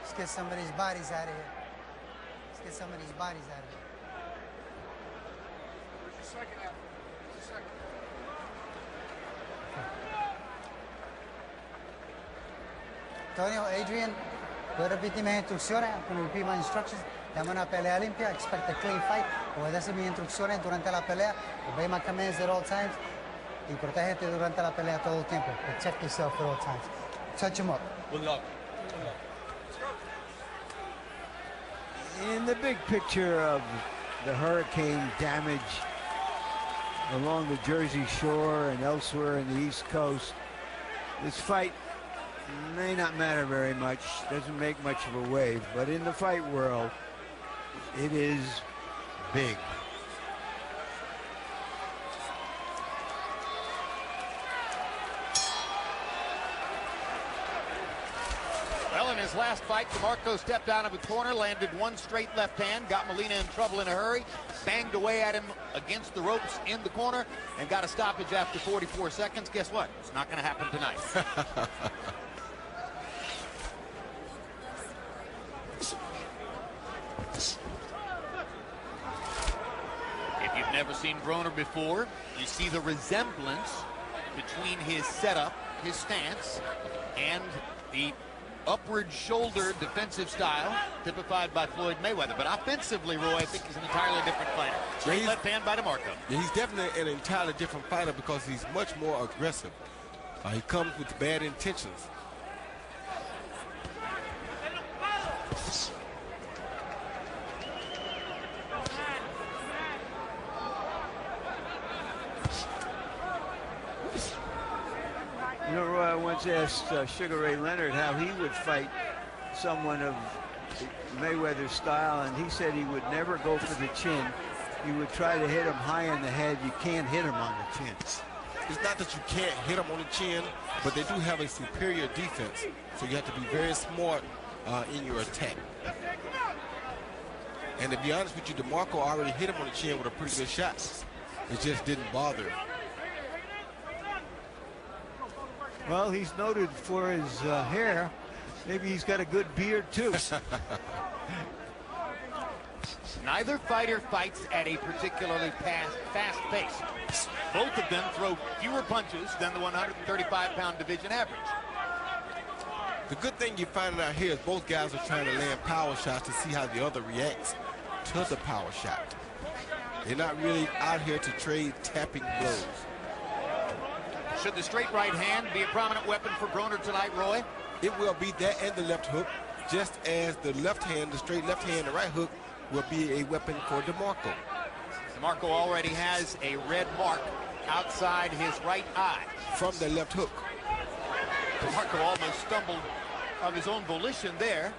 Let's get some of these bodies out of here. Let's get some of these bodies out of here. Antonio, Adrien, puedes repetir mis instrucciones, repeat my instructions. Dame una pelea limpia, expect a clean fight. Obedece mis instrucciones durante la pelea. Obey my commands at all times. Y protégete durante la pelea todo el tiempo. Protect yourself at all times. Touch him up. Good luck. In the big picture of the hurricane damage along the Jersey Shore and elsewhere in the East Coast, this fight may not matter very much, doesn't make much of a wave, but in the fight world, it is big. Well, in his last fight, DeMarco stepped out of the corner, landed one straight left hand, got Molina in trouble in a hurry, banged away at him against the ropes in the corner, and got a stoppage after 44 seconds. Guess what? It's not going to happen tonight. If you've never seen Broner before, you see the resemblance between his setup, his stance, and the upward shoulder defensive style typified by Floyd Mayweather. But offensively, Roy, I think he's an entirely different fighter. Straight left hand by DeMarco. Yeah, he's definitely an entirely different fighter because he's much more aggressive. He comes with bad intentions. You know, Roy, I once asked Sugar Ray Leonard how he would fight someone of Mayweather's style, and he said he would never go for the chin. He would try to hit him high in the head. You can't hit him on the chin. It's not that you can't hit them on the chin, but they do have a superior defense. So you have to be very smart in your attack. And to be honest with you, DeMarco already hit him on the chin with a pretty good shot. It just didn't bother him. Well, he's noted for his hair. Maybe he's got a good beard, too. Neither fighter fights at a particularly fast pace. Both of them throw fewer punches than the 135-pound division average. The good thing you're finding out here is both guys are trying to land power shots to see how the other reacts to the power shot. They're not really out here to trade tapping blows. Should the straight right hand be a prominent weapon for Broner tonight, Roy? It will be that and the left hook, just as the left hand, the straight left hand, the right hook will be a weapon for DeMarco. DeMarco already has a red mark outside his right eye. From the left hook. DeMarco almost stumbled of his own volition there.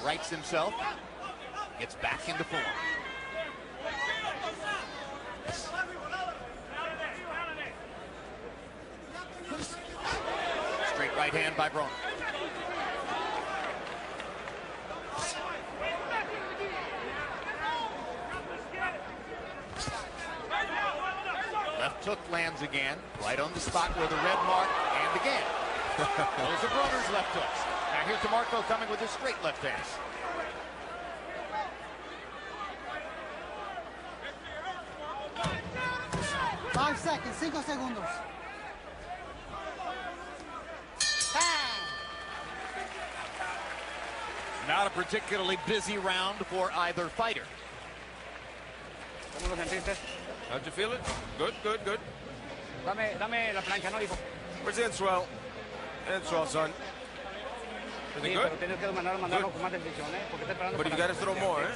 Rights himself. Gets back into form. Straight right hand by Broner. Left hook lands again, right on the spot where the red mark, and again. Those are Broner's left hooks. Now here's DeMarco coming with his straight left hand. Five seconds, 5 segundos. Not a particularly busy round for either fighter. How'd you feel it? Good, good, good. Dame la plancha, no, hijo. Where's the swell? Swell, son. Is it good? But you gotta throw more, eh?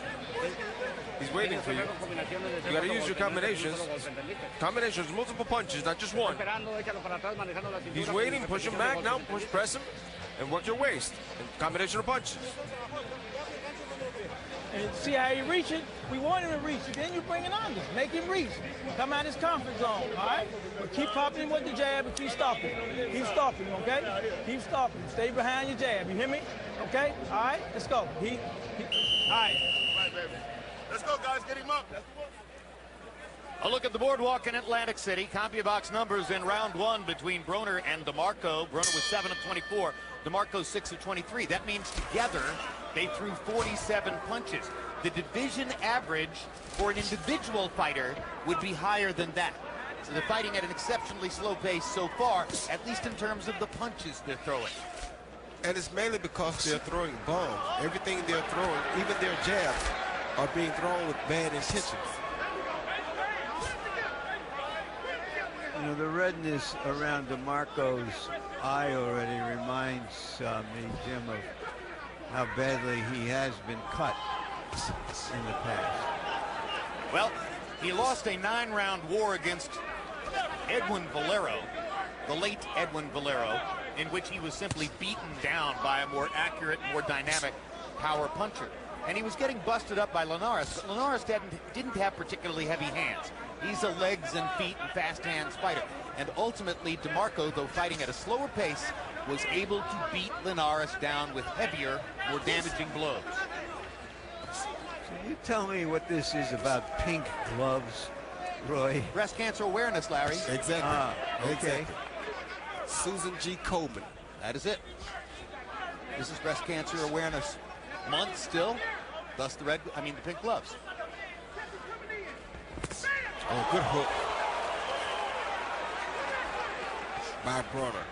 He's waiting for you. You gotta use your combinations. Combinations, multiple punches, not just one. He's waiting, push him back now, press him, and work your waist. And combination of punches. And see how he reaching? We want him to reach. Then you bring it under. Make him reach. Come out his comfort zone, all right? But keep popping him with the jab and keep stopping. Keep stopping, okay? Keep stopping. Stay behind your jab. You hear me? Okay? All right? Let's go. All right. Right, baby. Let's go, guys. Get him up. A look at the boardwalk in Atlantic City. CompuBox numbers in round one between Broner and DeMarco. Broner was 7 of 24 DeMarco's 6 of 23. That means together they threw 47 punches. The division average for an individual fighter would be higher than that. So they're fighting at an exceptionally slow pace so far, at least in terms of the punches they're throwing. And it's mainly because they're throwing bombs. Everything they're throwing, even their jabs, are being thrown with bad intentions. You know, the redness around DeMarco's eye already reminds me, Jim, of how badly he has been cut in the past. Well, he lost a 9-round war against Edwin Valero, the late Edwin Valero, in which he was simply beaten down by a more accurate, more dynamic power puncher. And he was getting busted up by Linares, but Linares didn't have particularly heavy hands. He's a legs and feet and fast hands fighter. And ultimately, DeMarco, though fighting at a slower pace, was able to beat Linares down with heavier, more damaging blows. So you tell me what this is about pink gloves, Roy. Breast cancer awareness, Larry. Exactly. Okay. Exactly. Susan G. Coleman. That is it. This is Breast Cancer Awareness Month still. Thus the pink gloves. Oh, good hook by Broner.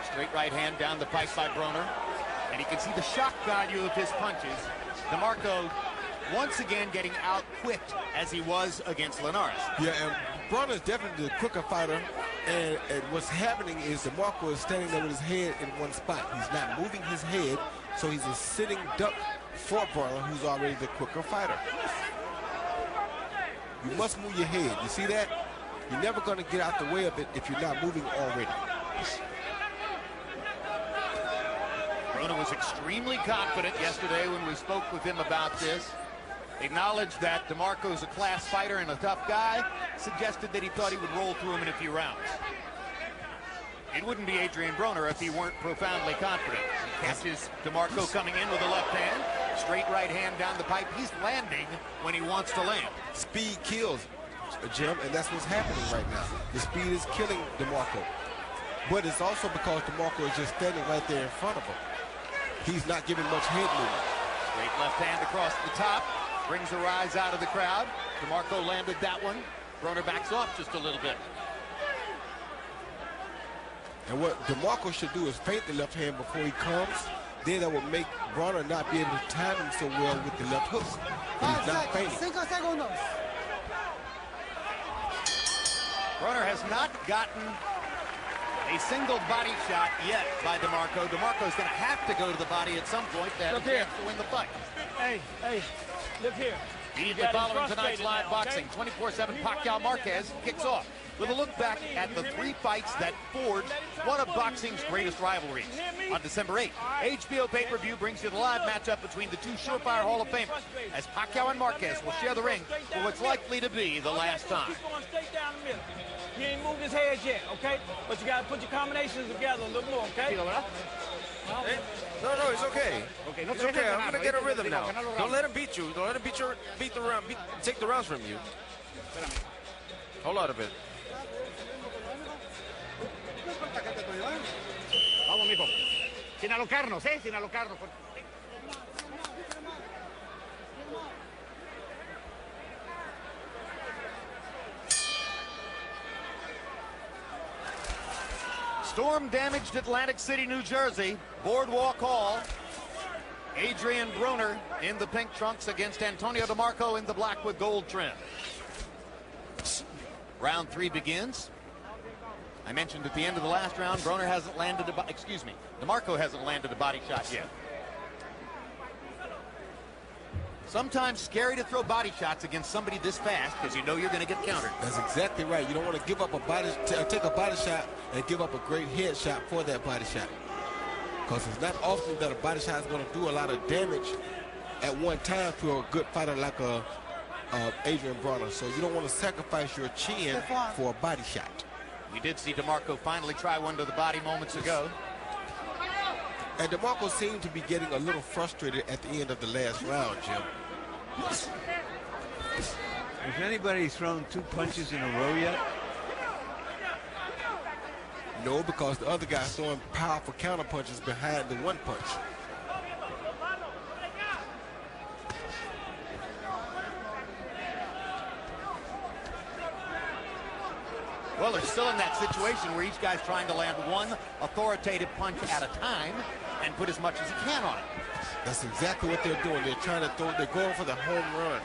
Straight right hand down the pipe by Broner. And you can see the shock value of his punches. DeMarco once again getting out-quicked as he was against Linares. Yeah, and Broner is definitely the quicker fighter. And what's happening is DeMarco is standing there with his head in one spot. He's not moving his head, so he's a sitting duck for Broner, who's already the quicker fighter. You must move your head. You see that? You're never going to get out the way of it if you're not moving already. Broner was extremely confident yesterday when we spoke with him about this. Acknowledged that DeMarco is a class fighter and a tough guy. Suggested that he thought he would roll through him in a few rounds. It wouldn't be Adrien Broner if he weren't profoundly confident. He catches DeMarco coming in with a left hand. Straight right hand down the pipe. He's landing when he wants to land. Speed kills, Jim, and that's what's happening right now. The speed is killing DeMarco. But it's also because DeMarco is just standing right there in front of him. He's not giving much head movement. Straight left hand across the top. Brings a rise out of the crowd. DeMarco landed that one. Broner backs off just a little bit. And what DeMarco should do is feint the left hand before he comes. Then that will make Broner not be able to time him so well with the left hook. He's not feinting. 5 segundos. Broner has not gotten a single body shot yet by DeMarco. DeMarco's going to have to go to the body at some point to have a chance to win the fight. Hey, look here. Immediately following tonight's live boxing, 24/7 Pacquiao Marquez kicks off with a look back at the 3 fights that forged one of boxing's greatest rivalries. On December 8th, HBO pay-per-view brings you the live matchup between the 2 surefire Hall of Famers, as Pacquiao and Marquez will share the ring for what's likely to be the last time. He's going straight down the middle. He ain't moved his head yet, okay? But you got to put your combinations together a little more, okay? No, it's okay. It's okay. I'm gonna get a rhythm now. Don't let him beat you. Don't let him take the rounds from you. Hold on a bit. Vamos, mijo. Sin alocarnos, sin alocarnos. Storm-damaged Atlantic City, New Jersey, Boardwalk Hall. Adrien Broner in the pink trunks against Antonio DeMarco in the black with gold trim. Round 3 begins. I mentioned at the end of the last round, DeMarco hasn't landed a body shot yet. Sometimes scary to throw body shots against somebody this fast because you know you're going to get countered. That's exactly right. You don't want to give up a take a body shot and give up a great head shot for that body shot. Because it's not often that a body shot is going to do a lot of damage at one time to a good fighter like Adrien Broner. So you don't want to sacrifice your chin for a body shot. We did see DeMarco finally try one to the body moments ago. And DeMarco seemed to be getting a little frustrated at the end of the last round, Jim. Has anybody thrown 2 punches in a row yet? No, because the other guy's throwing powerful counter punches behind the one punch. Well, they're still in that situation where each guy's trying to land one authoritative punch at a time and put as much as he can on it. That's exactly what they're doing. They're trying to throw, they're going for the home run.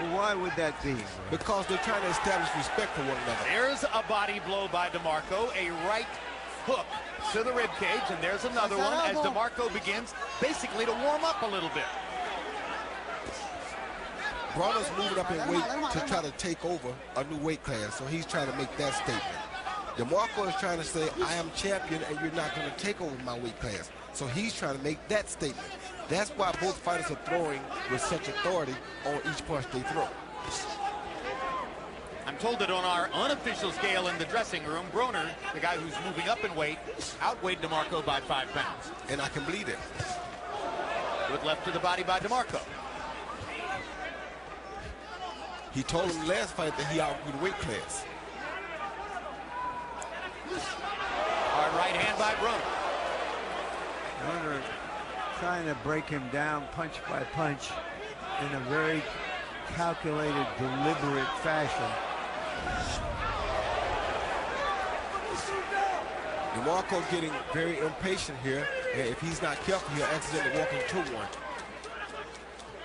Well, why would that be? Because they're trying to establish respect for one another. There's a body blow by DeMarco, a right hook to the rib cage, and there's another one as DeMarco begins basically to warm up a little bit. Broner's moving up in weight to try to take over a new weight class, so he's trying to make that statement. DeMarco is trying to say, I am champion and you're not going to take over my weight class. So he's trying to make that statement. That's why both fighters are throwing with such authority on each punch they throw. I'm told that on our unofficial scale in the dressing room, Broner, the guy who's moving up in weight, outweighed DeMarco by 5 pounds. And I can believe it. Good left to the body by DeMarco. He told him last fight that he outgrew the weight class. Hard right hand by Broner. Broner trying to break him down punch by punch in a very calculated, deliberate fashion. DeMarco getting very impatient here, and if he's not careful, he'll accidentally walk into one.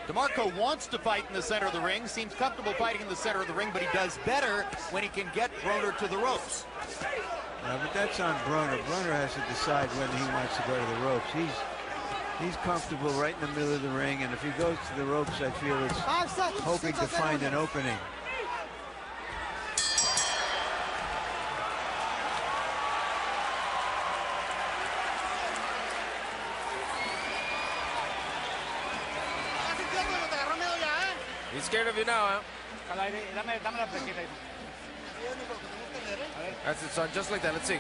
DeMarco wants to fight in the center of the ring, seems comfortable fighting in the center of the ring, but he does better when he can get Broner to the ropes. But that's on Broner. Broner has to decide when he wants to go to the ropes. He's comfortable right in the middle of the ring, and if he goes to the ropes, I feel it's hoping to find an opening. He's scared of you now, huh? That's it, son. Just like that. Let's see.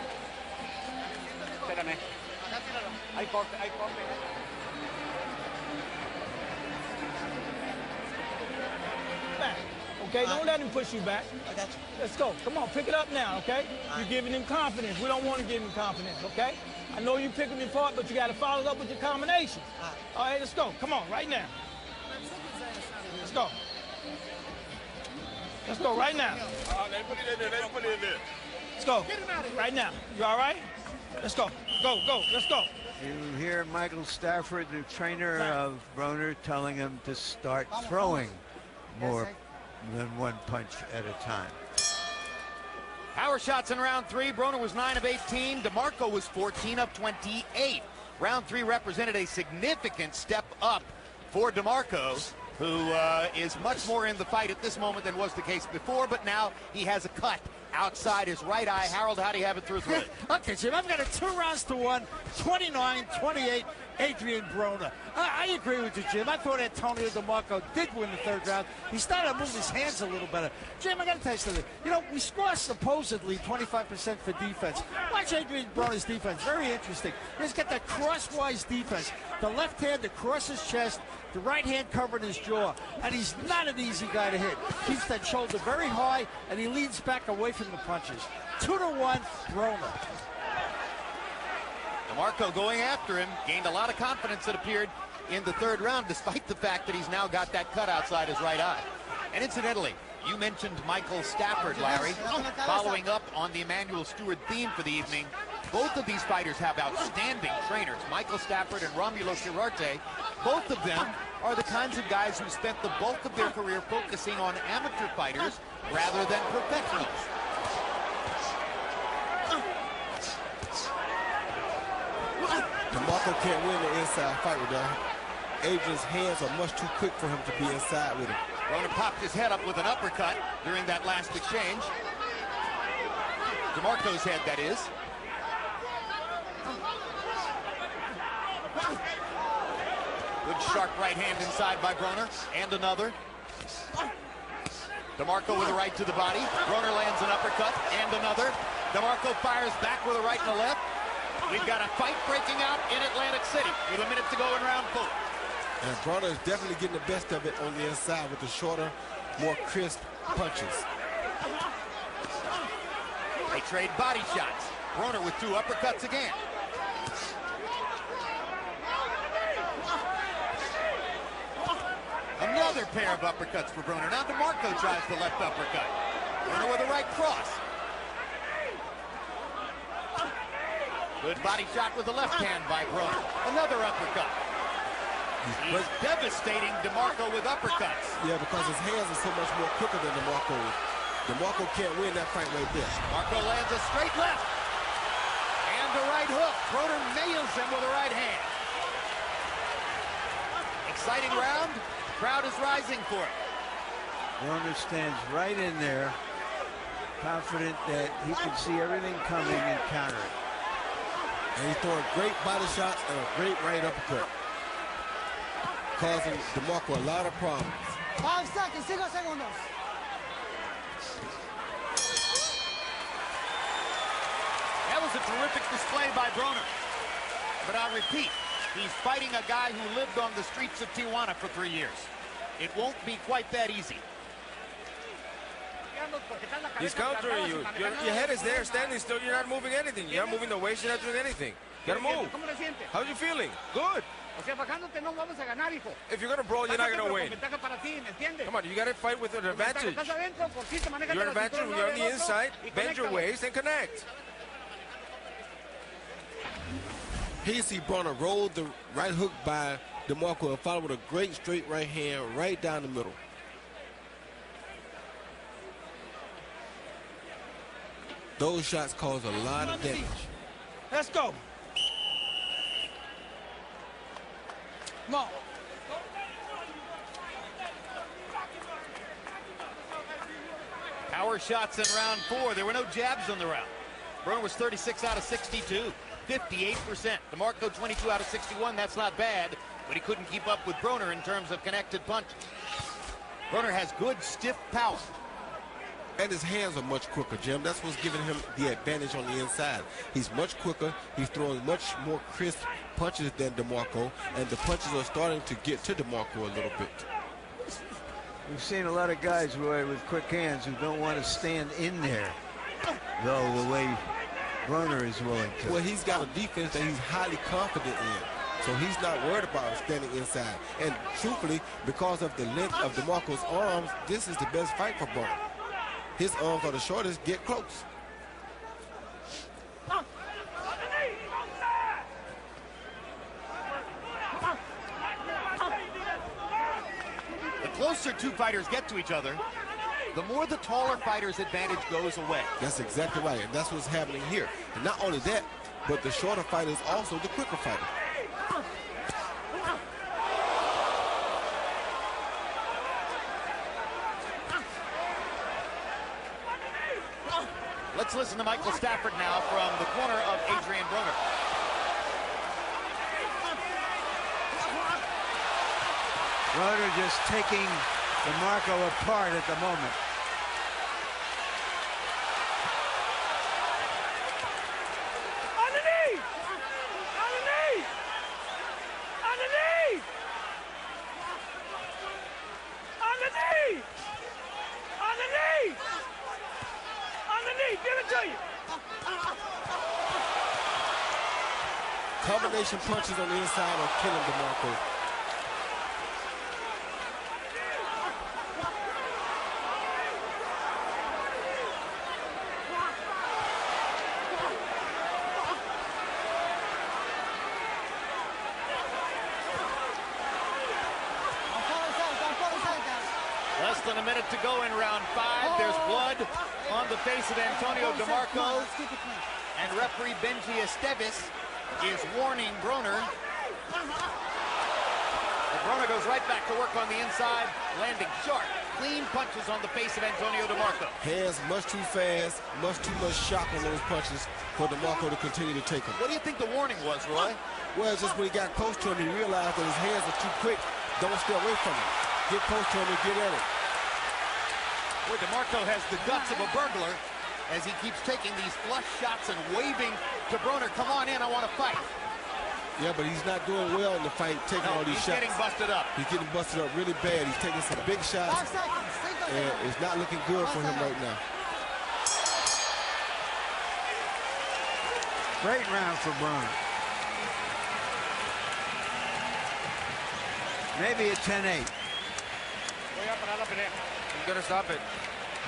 Back. Okay, don't let him push you back. I got you. Let's go. Come on, pick it up now, okay? You're giving him confidence. We don't want to give him confidence, okay? I know you're picking me apart, but you got to follow it up with your combination. All right, let's go. Come on, right now. Let's go. Let's go right now. Let's put it in there. Let's put it in there. Let's go. Right now. You all right? Let's go. Go, go. Let's go. You hear Michael Stafford, the trainer of Broner, telling him to start throwing more than one punch at a time. Power shots in round 3. Broner was 9 of 18. DeMarco was 14 of 28. Round 3 represented a significant step up for DeMarco, who is much more in the fight at this moment than was the case before, but now he has a cut outside his right eye. Harold, how do you have it through 3? Okay, Jim, I've got a 2-1, 29-28, Adrien Broner. I agree with you, Jim. I thought Antonio DeMarco did win the 3rd round. He started to move his hands a little better. Jim, I got to tell you something. You know, we score supposedly 25% for defense. Watch Adrien Broner's defense. Very interesting. He's got that crosswise defense. The left hand across his chest, the right hand covering his jaw, and he's not an easy guy to hit. Keeps that shoulder very high, and he leans back away from the punches. 2-1, Broner. DeMarco going after him, gained a lot of confidence, it appeared, in the 3rd round, despite the fact that he's now got that cut outside his right eye. And incidentally, you mentioned Michael Stafford, Larry. Following up on the Emmanuel Stewart theme for the evening, both of these fighters have outstanding trainers, Michael Stafford and Romulo Chirarte. Both of them are the kinds of guys who spent the bulk of their career focusing on amateur fighters rather than professionals. DeMarco can't win the inside fight with that. Adrian's hands are much too quick for him to be inside with him. Broner popped his head up with an uppercut during that last exchange. DeMarco's head, that is. Good sharp right hand inside by Broner, and another. DeMarco with a right to the body. Broner lands an uppercut, and another. DeMarco fires back with a right and a left. We've got a fight breaking out in Atlantic City with a minute to go in round 4. And Broner is definitely getting the best of it on the inside with the shorter, more crisp punches. They trade body shots. Broner with 2 uppercuts again. Another pair of uppercuts for Broner. Now DeMarco tries the left uppercut. Broner with a right cross. Good body shot with the left hand by Broner. Another uppercut. He's devastating DeMarco with uppercuts. Yeah, because his hands are so much more quicker than DeMarco's. DeMarco can't win that fight right there. DeMarco lands a straight left. And a right hook. Broner nails him with a right hand. Exciting round. Crowd is rising for it. Broner stands right in there, confident that he can see everything coming and counter it. And he's throwing great body shots and a great right uppercut, causing DeMarco a lot of problems. 5 seconds, 5 segundos. That was a terrific display by Broner. But I'll repeat, he's fighting a guy who lived on the streets of Tijuana for 3 years. It won't be quite that easy. He's countering you. Your head is there, standing still. You're not moving anything. You're not moving the waist. You're not doing anything. You gotta move. How's you feeling? Good. If you're gonna brawl, you're not gonna win. Come on, you gotta fight with an advantage. You're an advantage when you're on the inside. Bend your waist and connect. Here you see Broner roll the right hook by DeMarco and follow with a great straight right hand right down the middle. Those shots cause a lot of damage. Let's go. Come on. Power shots in round 4. There were no jabs on the round. Broner was 36 out of 62, 58%. DeMarco 22 out of 61. That's not bad, but he couldn't keep up with Broner in terms of connected punches. Broner has good stiff power. And his hands are much quicker, Jim. That's what's giving him the advantage on the inside. He's much quicker. He's throwing much more crisp punches than DeMarco, and the punches are starting to get to DeMarco a little bit. We've seen a lot of guys, Roy, with quick hands who don't want to stand in there, though, the way Broner is willing to. Well, he's got a defense that he's highly confident in, so he's not worried about standing inside. And truthfully, because of the length of DeMarco's arms, this is the best fight for Broner. His arms are the shortest, get close. The closer two fighters get to each other, the more the taller fighter's advantage goes away. That's exactly right, and that's what's happening here. And not only that, but the shorter fighter is also the quicker fighter. Let's listen to Michael Stafford now from the corner of Adrien Broner. Broner just taking DeMarco apart at the moment. On the knee! On the knee! On the knee! On the knee! On the knee! On the knee! Give it to you! Combination punches on the inside are killing DeMarco. Less than a minute to go in round 5. There's blood on the face of Antonio DeMarco. And referee Benji Esteves is warning Broner. But Broner goes right back to work on the inside, landing sharp, clean punches on the face of Antonio DeMarco. Hands much too fast, much too much shock on those punches for DeMarco to continue to take them. What do you think the warning was, Roy? Well, it's just when he got close to him, he realized that his hands are too quick. Don't stay away from him. Get close to him and get at it. Boy, DeMarco has the guts of a burglar as he keeps taking these flush shots and waving to Broner, come on in, I want to fight. Yeah, but he's not doing well in the fight, taking all these shots. He's getting busted up. He's getting busted up really bad. He's taking some big shots, and it's not looking good for him right now. Great round for Broner. Maybe a 10-8. He's gonna stop it.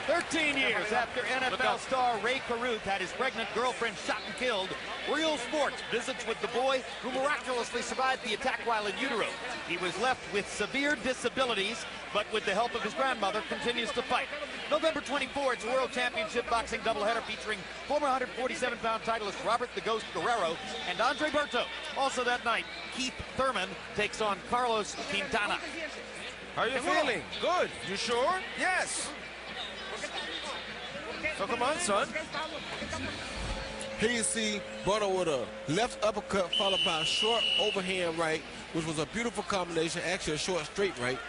13 years after NFL star Ray Caruth had his pregnant girlfriend shot and killed, Real Sports visits with the boy who miraculously survived the attack while in utero. He was left with severe disabilities, but with the help of his grandmother, continues to fight. November 24th, it's a World Championship boxing doubleheader featuring former 147-pound titleist Robert the Ghost Guerrero and Andre Berto. Also that night, Keith Thurman takes on Carlos Quintana. How are you feeling? Good. You sure? Yes. So come on, son. Here you see Broner with a left uppercut followed by a short overhand right, which was a beautiful combination, actually a short straight right.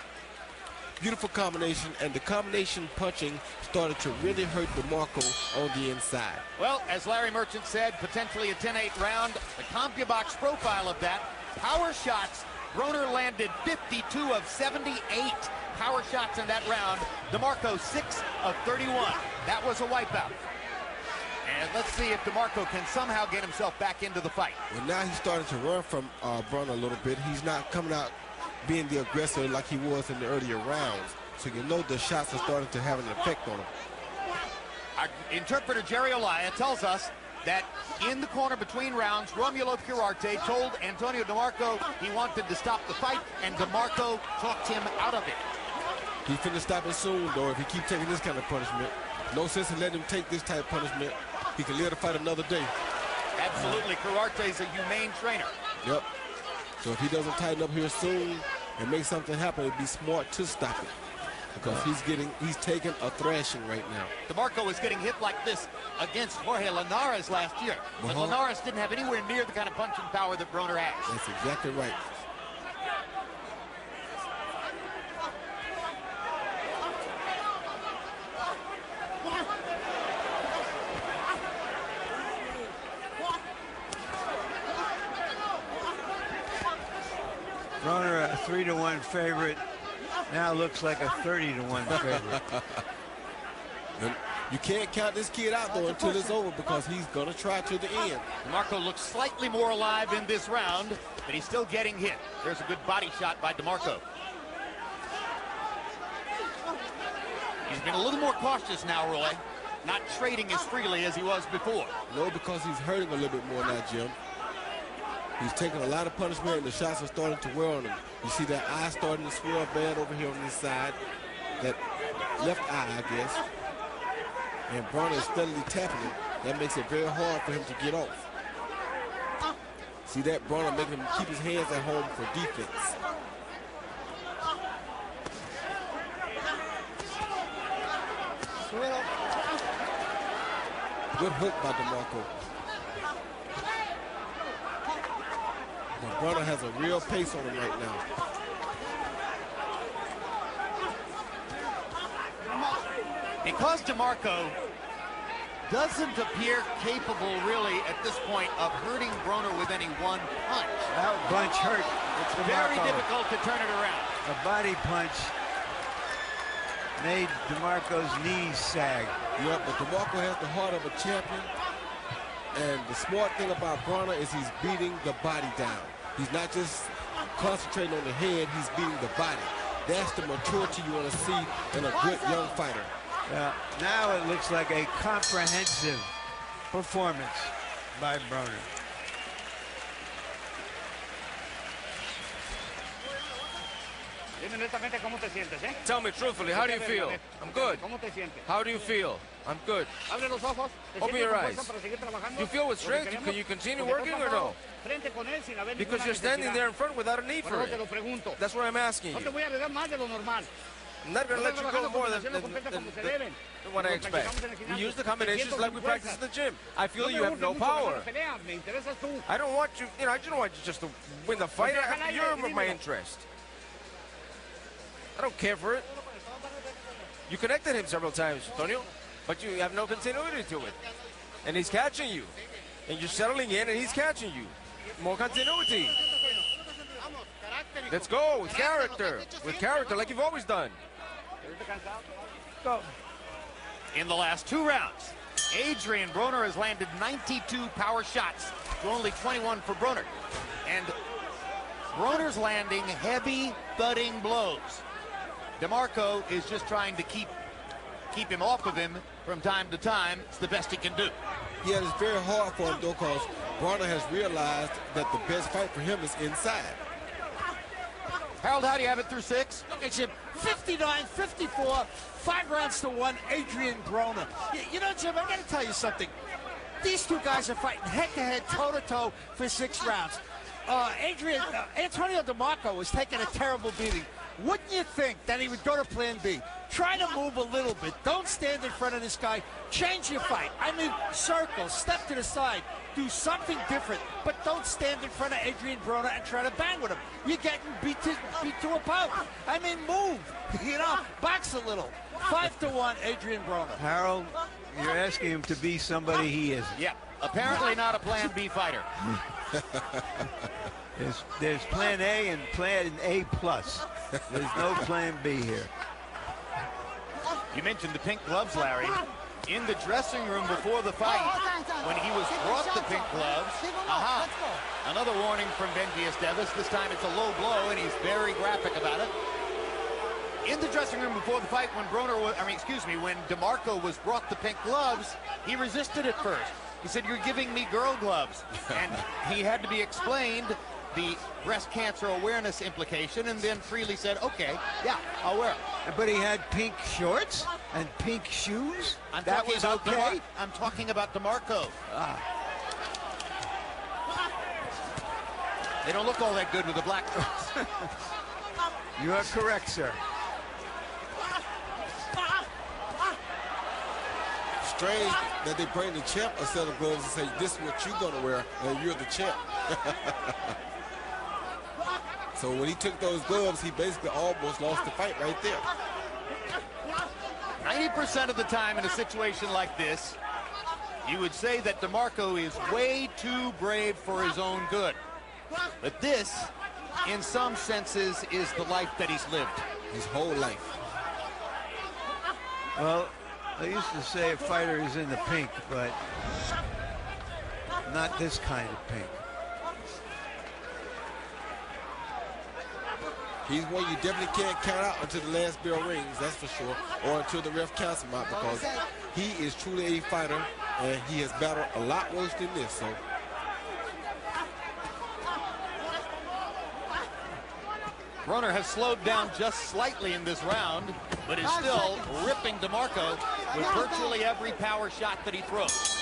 Beautiful combination, and the combination punching started to really hurt DeMarco on the inside. Well, as Larry Merchant said, potentially a 10-8 round. The CompuBox profile of that, power shots, Broner landed 52 of 78 power shots in that round. DeMarco 6 of 31. That was a wipeout. And let's see if DeMarco can somehow get himself back into the fight. Well, now he's starting to run from Broner a little bit. He's not coming out being the aggressor like he was in the earlier rounds. So you know the shots are starting to have an effect on him. Our interpreter Jerry Olaya tells us that in the corner between rounds, Romulo Curarte told Antonio DeMarco he wanted to stop the fight, and DeMarco talked him out of it. He's finna stop it soon, though, if he keeps taking this kind of punishment. No sense in letting him take this type of punishment. He can live to fight another day. Absolutely. Curate's a humane trainer. Yep. So if he doesn't tighten up here soon and make something happen, it'd be smart to stop it. Because he's taking a thrashing right now. DeMarco was getting hit like this against Jorge Linares last year. But Linares didn't have anywhere near the kind of punching power that Broner has. That's exactly right. Broner, a 3-1 favorite, now looks like a 30-1 favorite. You can't count this kid out, though, until it's over, because he's going to try to the end. DeMarco looks slightly more alive in this round, but he's still getting hit. There's a good body shot by DeMarco. He's been a little more cautious now, Roy, not trading as freely as he was before. No, because he's hurting a little bit more now, Jim. He's taking a lot of punishment, and the shots are starting to wear on him. You see that eye starting to swell bad over here on this side. That left eye, I guess. And Broner is steadily tapping him. That makes it very hard for him to get off. See that? Broner making him keep his hands at home for defense. Good hook by DeMarco. Broner has a real pace on him right now. Because DeMarco doesn't appear capable, really, at this point, of hurting Broner with any one punch. That bunch hurt. It's very difficult to turn it around. A body punch made DeMarco's knees sag. Yeah, but DeMarco has the heart of a champion. And the smart thing about Broner is he's beating the body down. He's not just concentrating on the head, he's beating the body. That's the maturity you want to see in a good young fighter. Now it looks like a comprehensive performance by Broner. Tell me truthfully, how do you feel? I'm good. How do you feel? I'm good. Open your eyes. Do you feel with strength? Can you continue working or no? Because you're standing there in front without a need for it. That's what I'm asking you. I'm not going to let you go more than what I expect. We use the combinations like we practice in the gym. I feel you have no power. I don't want you, I just don't want you just to win the fight. You're my interest. I don't care for it. You connected him several times, Antonio, but you have no continuity to it. And he's catching you. And you're settling in and he's catching you. More continuity. Let's go with character. With character like you've always done. Go. In the last two rounds, Adrien Broner has landed 92 power shots to only 21 for Broner. And Broner's landing heavy, thudding blows. DeMarco is just trying to keep him off of him from time to time. It's the best he can do. Yeah, it's very hard for him, though, because Broner has realized that the best fight for him is inside. Harold, how do you have it through 6? Look at Jim, 59-54, 5 rounds to 1, Adrien Broner. You know, Jim, I got to tell you something. These two guys are fighting head-to-head, toe-to-toe for 6 rounds. Antonio DeMarco was taking a terrible beating. Wouldn't you think that he would go to plan B? Try to move a little bit. Don't stand in front of this guy. Change your fight. I mean, circle, step to the side. Do something different, but don't stand in front of Adrien Broner and try to bang with him. You're getting beat to a pulp. I mean, move. You know, box a little. 5-1, Adrien Broner. Harold, you're asking him to be somebody he isn't. Yeah, apparently not a plan B fighter. There's plan A and plan A plus. There's no plan B here. You mentioned the pink gloves, Larry. In the dressing room before the fight, when he was brought the pink gloves, another warning from Benji Esteves. This time it's a low blow, and he's very graphic about it. In the dressing room before the fight, when when DeMarco was brought the pink gloves, he resisted at first. He said, "You're giving me girl gloves," and he had to be explained the breast cancer awareness implication, and then freely said, "Okay, yeah, I'll wear them." But he had pink shorts and pink shoes. That was okay. I'm talking about DeMarco. They don't look all that good with the black shorts. You are correct, sir. Strange that they bring the champ a set of gloves and say, "This is what you're gonna wear, and you're the champ." So when he took those gloves, he basically almost lost the fight right there. 90% of the time in a situation like this, you would say that DeMarco is way too brave for his own good. But this, in some senses, is the life that he's lived. His whole life. Well, I used to say a fighter is in the pink, but not this kind of pink. He's one you definitely can't count out until the last bell rings, that's for sure, or until the ref counts him out, because he is truly a fighter, and he has battled a lot worse than this. So Broner has slowed down just slightly in this round, but is still ripping DeMarco with virtually every power shot that he throws.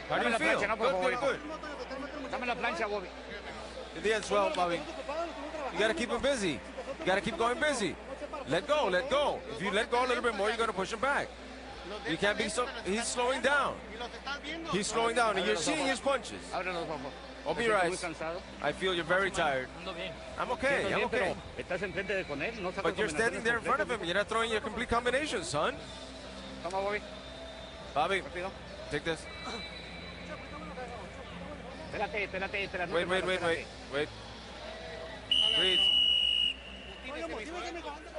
How do you feel? Good. In the end, swell, Bobby. You got to keep him busy. You got to keep going busy. Let go, let go. If you let go a little bit more, you're going to push him back. You can't be so... He's slowing down. He's slowing down, and you're seeing his punches. Open your eyes. I feel you're very tired. I'm okay, I'm okay. But you're standing there in front of him. You're not throwing your complete combination, son. Bobby, take this. Wait. Rees.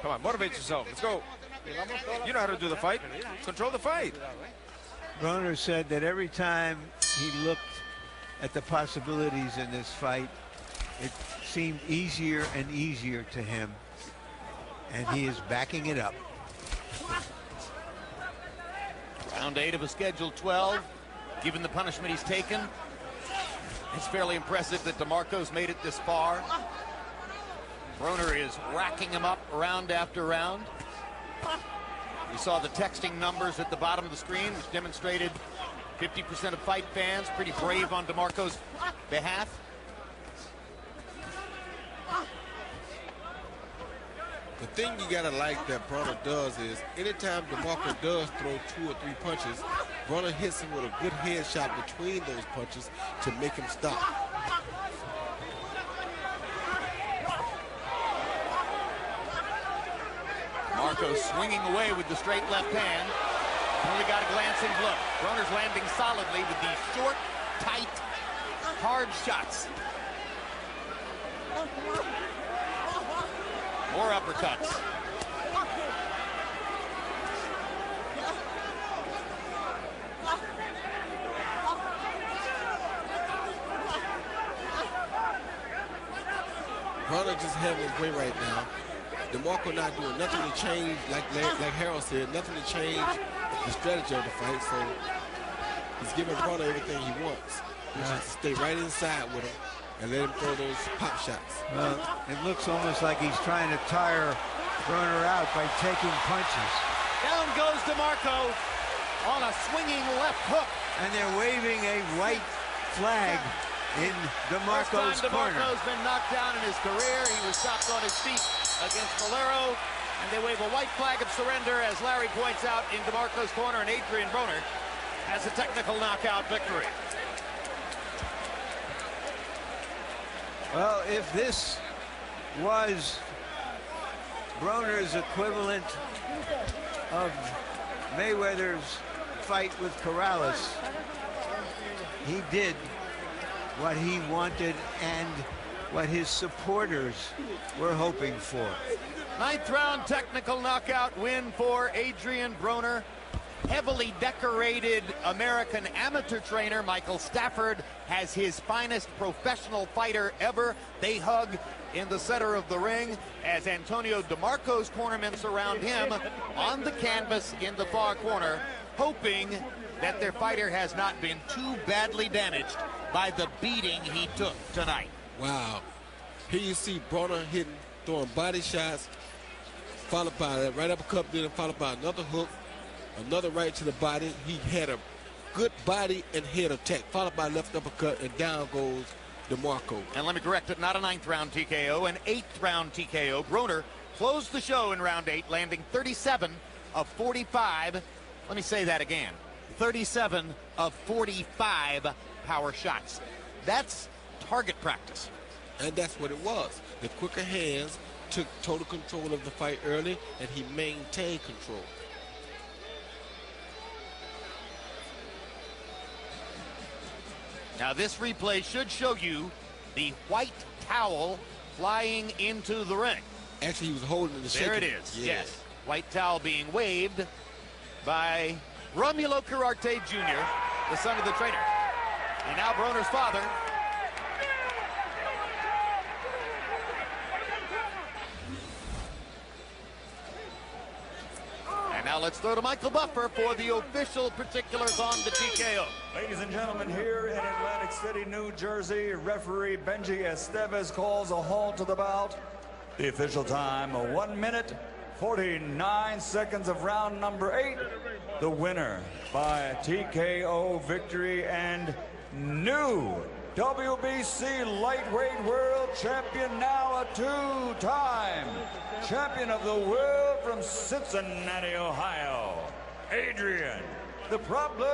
Come on, motivate yourself. Let's go. You know how to do the fight. Control the fight. Broner said that every time he looked at the possibilities in this fight, it seemed easier and easier to him. And he is backing it up. Round 8 of a scheduled 12. Given the punishment he's taken, it's fairly impressive that DeMarco's made it this far. Broner is racking him up round after round. You saw the texting numbers at the bottom of the screen, which demonstrated 50% of fight fans pretty brave on DeMarco's behalf. The thing you gotta like that Broner does is anytime DeMarco does throw 2 or 3 punches, Broner hits him with a good headshot between those punches to make him stop. DeMarco swinging away with the straight left hand. Only got a glancing look. Broner's landing solidly with these short, tight, hard shots. More uppercuts. Broner just having his way right now. DeMarco not doing nothing to change, like Harold said, nothing to change the strategy of the fight. So he's giving Broner everything he wants, which is to stay right inside with him and let him throw those pop shots. Well, it looks almost like he's trying to tire Broner out by taking punches. Down goes DeMarco on a swinging left hook. And they're waving a white flag in DeMarco's corner. DeMarco's been knocked down in his career. He was stopped on his feet against Valero, and they wave a white flag of surrender, as Larry points out, in DeMarco's corner, and Adrien Broner has a technical knockout victory. Well, if this was Broner's equivalent of Mayweather's fight with Corrales, he did what he wanted and what his supporters were hoping for. 9th round technical knockout win for Adrien Broner. Heavily decorated American amateur trainer Michael Stafford has his finest professional fighter ever. They hug in the center of the ring as Antonio DeMarco's cornermen surround him on the canvas in the far corner, hoping that their fighter has not been too badly damaged by the beating he took tonight. Wow. Here you see Broner hitting, throwing body shots, followed by that right uppercut, then followed by another hook, another right to the body. He had a good body and head attack, followed by left uppercut, and down goes DeMarco. And let me correct it, not a 9th round TKO, an 8th round TKO. Broner closed the show in round 8, landing 37 of 45. Let me say that again. 37 of 45 power shots. That's target practice. And that's what it was. The quicker hands took total control of the fight early, and he maintained control. Now this replay should show you the white towel flying into the ring. Actually, he was holding the There it is, yes. White towel being waved by Romulo Cararte Jr., the son of the trainer. And now Broner's father. And now let's throw to Michael Buffer for the official particulars on the TKO. Ladies and gentlemen, here in Atlantic City, New Jersey, referee Benji Estevez calls a halt to the bout. The official time, 1 minute, 49 seconds of round number 8. The winner by TKO victory and new WBC lightweight world champion, now a 2-time champion of the world from Cincinnati, Ohio, Adrien "The Problem"